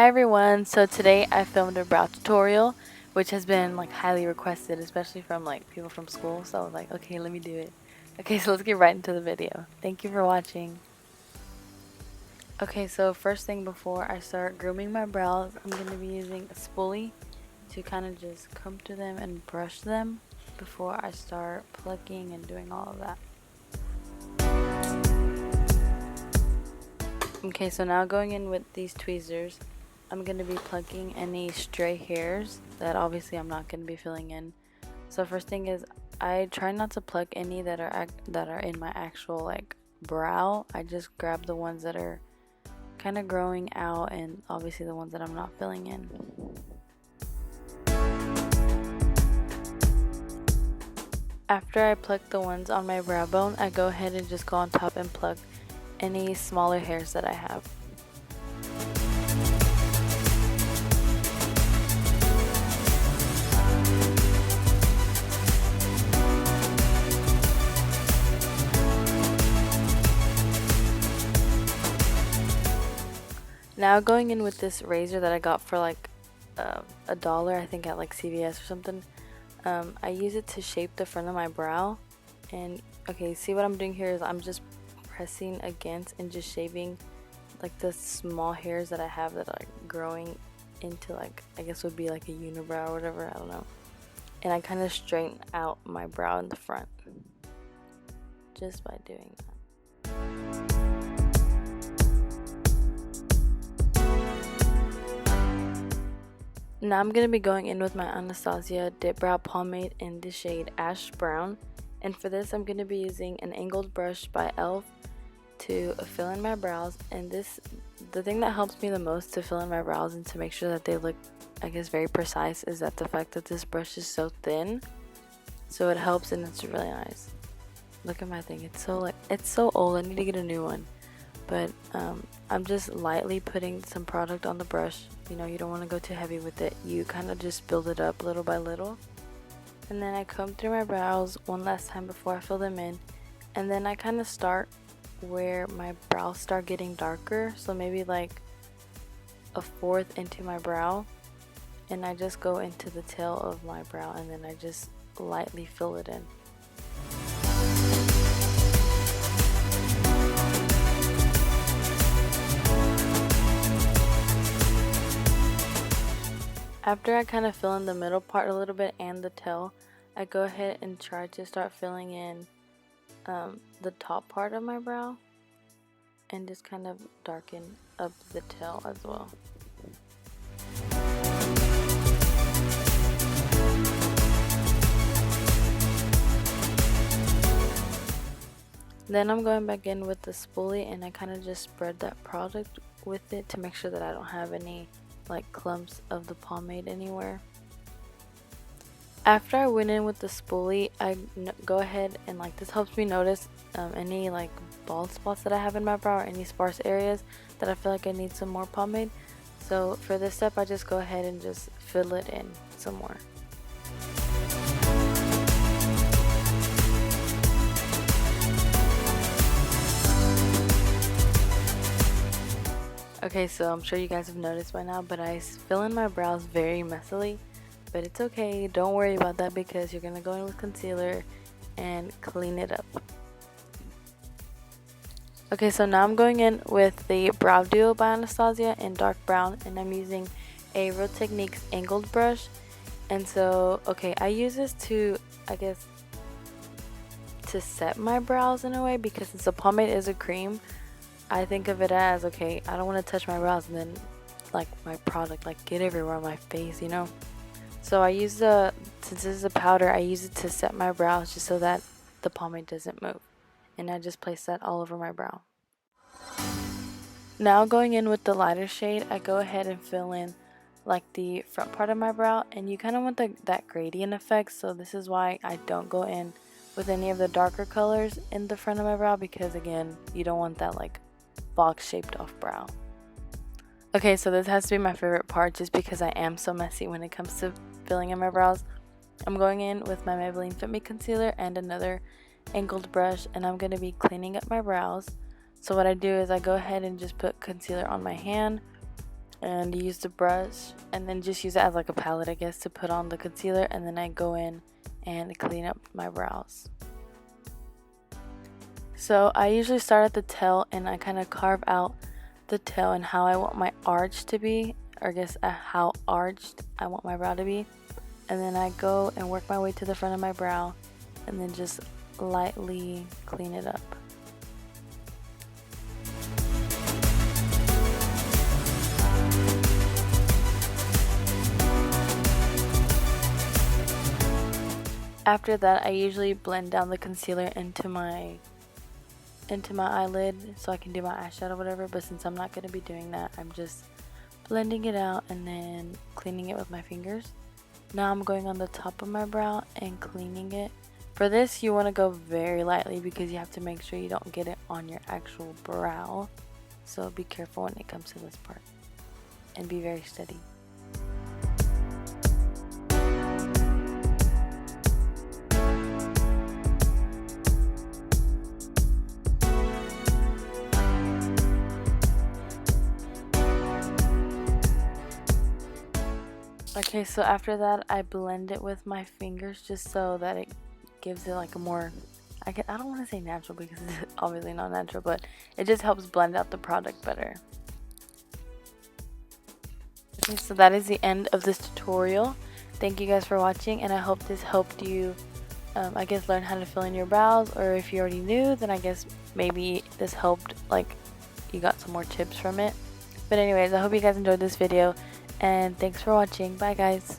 everyone, so today I filmed a brow tutorial which has been like highly requested, especially from like people from school, so I was like, okay, let me do it. Okay, so let's get right into the video. Thank you for watching. Okay, so first thing before I start grooming my brows, I'm going to be using a spoolie to kind of just comb through them and brush them before I start plucking and doing all of that. Okay, so now going in with these tweezers, I'm going to be plucking any stray hairs that obviously I'm not going to be filling in. So first thing is, I try not to pluck any that are in my actual like brow. I just grab the ones that are kind of growing out, and obviously the ones that I'm not filling in. After I pluck the ones on my brow bone, I go ahead and just go on top and pluck any smaller hairs that I have. Now going in with this razor that I got for like $1, I think at like CVS or something. I use it to shape the front of my brow, and okay, see what I'm doing here is I'm just pressing against and just shaving like the small hairs that I have that are growing into, like, I guess would be like a unibrow or whatever, I don't know. And I kind of straighten out my brow in the front just by doing that. Now I'm going to be going in with my Anastasia Dip Brow Pomade in the shade Ash Brown. And for this I'm going to be using an angled brush by e.l.f. to fill in my brows. And the thing that helps me the most to fill in my brows and to make sure that they look, I guess, very precise is that the fact that this brush is so thin. So it helps, and it's really nice. Look at my thing. It's so old. I need to get a new one. But I'm just lightly putting some product on the brush. You know, you don't want to go too heavy with it. You kind of just build it up little by little. And then I comb through my brows one last time before I fill them in. And then I kind of start where my brows start getting darker. So maybe like a fourth into my brow. And I just go into the tail of my brow, and then I just lightly fill it in. After I kind of fill in the middle part a little bit and the tail, I go ahead and try to start filling in the top part of my brow and just kind of darken up the tail as well. Then I'm going back in with the spoolie, and I kind of just spread that product with it to make sure that I don't have any like clumps of the pomade anywhere. After I went in with the spoolie, I go ahead and, like, this helps me notice any like bald spots that I have in my brow or any sparse areas that I feel like I need some more pomade. So for this step, I just go ahead and just fill it in some more. Okay, so I'm sure you guys have noticed by now, but I fill in my brows very messily, but it's okay. Don't worry about that because you're gonna go in with concealer and clean it up. Okay, so now I'm going in with the Brow Duo by Anastasia in dark brown, and I'm using a Real Techniques angled brush. And so, okay, I use this to, I guess, to set my brows in a way, because since the pomade is a cream, I think of it as, okay, I don't want to touch my brows and then like my product like get everywhere on my face, you know. So I use since this is a powder, I use it to set my brows just so that the pomade doesn't move, and I just place that all over my brow. Now going in with the lighter shade, I go ahead and fill in like the front part of my brow, and you kind of want that gradient effect, so this is why I don't go in with any of the darker colors in the front of my brow, because again, you don't want that like box shaped off brow. Okay, so this has to be my favorite part just because I am so messy when it comes to filling in my brows. I'm going in with my Maybelline Fit Me concealer and another angled brush, and I'm going to be cleaning up my brows. So what I do is I go ahead and just put concealer on my hand, and use the brush and then just use it as like a palette, I guess, to put on the concealer, and then I go in and clean up my brows. So I usually start at the tail and I kind of carve out the tail and how I want my arch to be, or I guess how arched I want my brow to be. And then I go and work my way to the front of my brow and then just lightly clean it up. After that, I usually blend down the concealer into my eyelid so I can do my eyeshadow or whatever, but since I'm not going to be doing that, I'm just blending it out and then cleaning it with my fingers. Now I'm going on the top of my brow and cleaning it. For this, you want to go very lightly because you have to make sure you don't get it on your actual brow. So be careful when it comes to this part and be very steady. Okay, so after that, I blend it with my fingers just so that it gives it like a more, I don't want to say natural because it's obviously not natural, but it just helps blend out the product better. Okay, so that is the end of this tutorial. Thank you guys for watching, and I hope this helped you, I guess, learn how to fill in your brows, or if you already knew, then I guess maybe this helped, like, you got some more tips from it. But anyways, I hope you guys enjoyed this video, and thanks for watching. Bye guys.